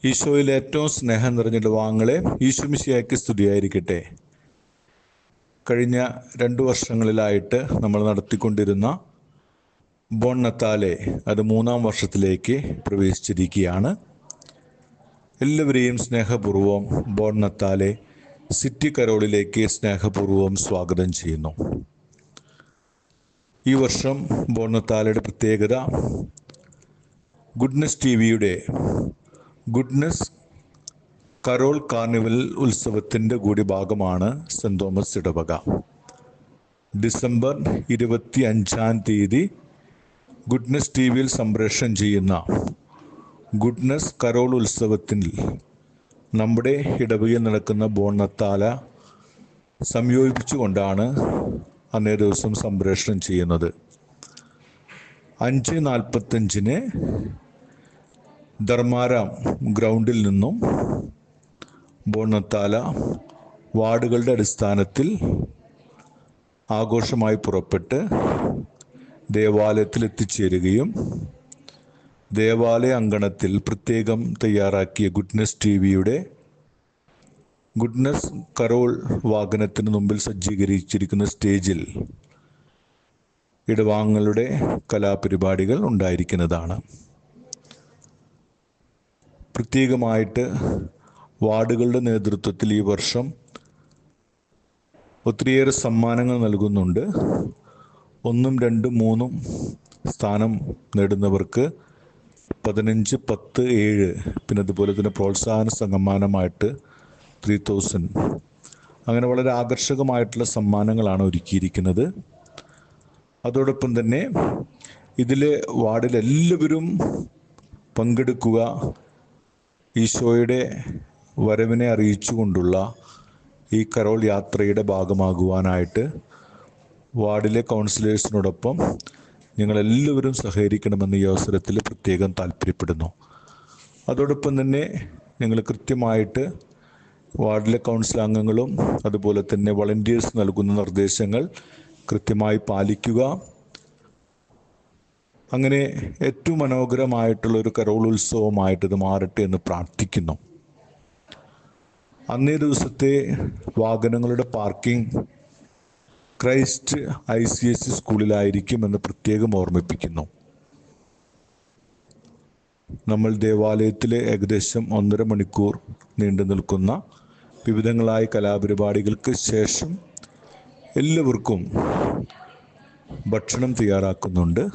ഈശോയിൽ ഏറ്റവും സ്നേഹം നിറഞ്ഞ വാങ്ങളെ ഈശോമിശിഹായ്ക്ക് സ്തുതിയായിരിക്കട്ടെ. കഴിഞ്ഞ 2 വർഷങ്ങളിലായിട്ട് നമ്മൾ നടത്തിക്കൊണ്ടിരുന്ന ബോൺ നത്താലെ അത് 3-ാം വർഷത്തിലേക്ക് പ്രവേശിച്ചിരിക്കുകയാണ്. എല്ലാവരെയും സ്നേഹപൂർവ്വം ബോൺ നത്താലെ സിറ്റി കരോളിലേക്ക് സ്നേഹപൂർവ്വം സ്വാഗതം ചെയ്യുന്നു. ഈ വർഷം ബോൺ നത്താലയുടെ പ്രത്യേകത ഗുഡ്നസ് ടിവിയുടെ ഗുഡ്നസ് കരോൾ കാർണിവൽ ഉത്സവത്തിൻ്റെ കൂടി ഭാഗമാണ് സെൻറ് തോമസ് ഇടവക. ഡിസംബർ 25-ാം തീയതി ഗുഡ്നസ് ടി വിയിൽ സംപ്രേഷണം ചെയ്യുന്ന ഗുഡ്നസ് കരോൾ ഉത്സവത്തിൽ നമ്മുടെ ഇടവകയിൽ നടക്കുന്ന ബോൺ നത്താല സംയോജിപ്പിച്ചുകൊണ്ടാണ് അന്നേ ദിവസം സംപ്രേഷണം ചെയ്യുന്നത്. 5:45 ധർമാരാം ഗ്രൗണ്ടിൽ നിന്നും ബോൺ നത്താല വാർഡുകളുടെ അടിസ്ഥാനത്തിൽ ആഘോഷമായി പുറപ്പെട്ട് ദേവാലയത്തിൽ എത്തിച്ചേരുകയും ദേവാലയ അങ്കണത്തിൽ പ്രത്യേകം തയ്യാറാക്കിയ ഗുഡ്നസ് ടി വിയുടെ ഗുഡ്നസ് കരോൾ വാഹനത്തിന് മുമ്പിൽ സജ്ജീകരിച്ചിരിക്കുന്ന സ്റ്റേജിൽ ഇടവാങ്ങളുടെ കലാപരിപാടികൾ ഉണ്ടായിരിക്കുന്നതാണ്. പ്രത്യേകമായിട്ട് വാർഡുകളുടെ നേതൃത്വത്തിൽ ഈ വർഷം ഒത്തിരിയേറെ സമ്മാനങ്ങൾ നൽകുന്നുണ്ട്. 1, 2, 3 സ്ഥാനം നേടുന്നവർക്ക് 15, 10, 7 പിന്നെ അതുപോലെ തന്നെ പ്രോത്സാഹന സമ്മാനമായിട്ട് 3000 അങ്ങനെ വളരെ ആകർഷകമായിട്ടുള്ള സമ്മാനങ്ങളാണ് ഒരുക്കിയിരിക്കുന്നത്. അതോടൊപ്പം തന്നെ ഇതിൽ വാർഡിലെല്ലാവരും പങ്കെടുക്കുക, ഈശോയുടെ വരവിനെ അറിയിച്ചുകൊണ്ടുള്ള ഈ കരോൾ യാത്രയുടെ ഭാഗമാകുവാനായിട്ട് വാർഡിലെ കൗൺസിലേഴ്സിനോടൊപ്പം ഞങ്ങളെല്ലാവരും സഹകരിക്കണമെന്ന് ഈ അവസരത്തിൽ പ്രത്യേകം താല്പര്യപ്പെടുന്നു. അതോടൊപ്പം തന്നെ ഞങ്ങൾ കൃത്യമായിട്ട് വാർഡിലെ കൗൺസിൽ അംഗങ്ങളും അതുപോലെ തന്നെ വളണ്ടിയേഴ്സ് നൽകുന്ന നിർദ്ദേശങ്ങൾ കൃത്യമായി പാലിക്കുക. അങ്ങനെ ഏറ്റവും മനോഹരമായിട്ടുള്ള ഒരു കരോൾ ഉത്സവമായിട്ട് ഇത് മാറട്ടെ എന്ന് പ്രാർത്ഥിക്കുന്നു. അന്നേ ദിവസത്തെ വാഹനങ്ങളുടെ പാർക്കിംഗ് ക്രൈസ്റ്റ് ICSE സ്കൂളിലായിരിക്കും എന്ന് പ്രത്യേകം ഓർമ്മിപ്പിക്കുന്നു. നമ്മൾ ദേവാലയത്തിലെ ഏകദേശം 1.5 മണിക്കൂർ നീണ്ടു നിൽക്കുന്ന വിവിധങ്ങളായ കലാപരിപാടികൾക്ക് ശേഷം എല്ലാവർക്കും ഭക്ഷണം തയ്യാറാക്കുന്നുണ്ട്.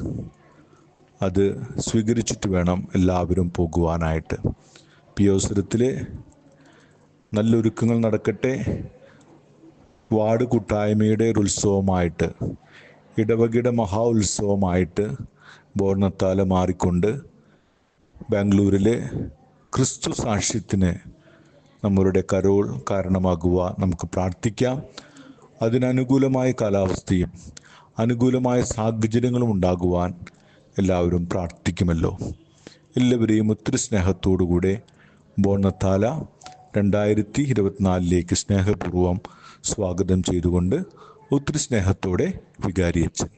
അത് സ്വീകരിച്ചിട്ട് വേണം എല്ലാവരും പോകുവാനായിട്ട്. ഈ അവസരത്തിൽ നല്ലൊരുക്കങ്ങൾ നടക്കട്ടെ. വാർഡ് കൂട്ടായ്മയുടെ ഒരു ഉത്സവമായിട്ട്, ഇടവകയുടെ മഹാ ഉത്സവമായിട്ട് ബോൺ നത്താല മാറിക്കൊണ്ട് ബാംഗ്ലൂരിലെ ക്രിസ്തു സാക്ഷ്യത്തിന് നമ്മളുടെ കരോൾ കാരണമാകുക നമുക്ക് പ്രാർത്ഥിക്കാം. അതിനനുകൂലമായ കാലാവസ്ഥയും അനുകൂലമായ സാഹചര്യങ്ങളും ഉണ്ടാകുവാൻ എല്ലാവരും പ്രാർത്ഥിക്കുമല്ലോ. എല്ലാവരെയും ഒത്തിരി സ്നേഹത്തോടുകൂടെ ബോൺ നത്താല 2024 സ്നേഹപൂർവ്വം സ്വാഗതം ചെയ്തുകൊണ്ട് ഒത്തിരി സ്നേഹത്തോടെ വികാരി അച്ഛൻ.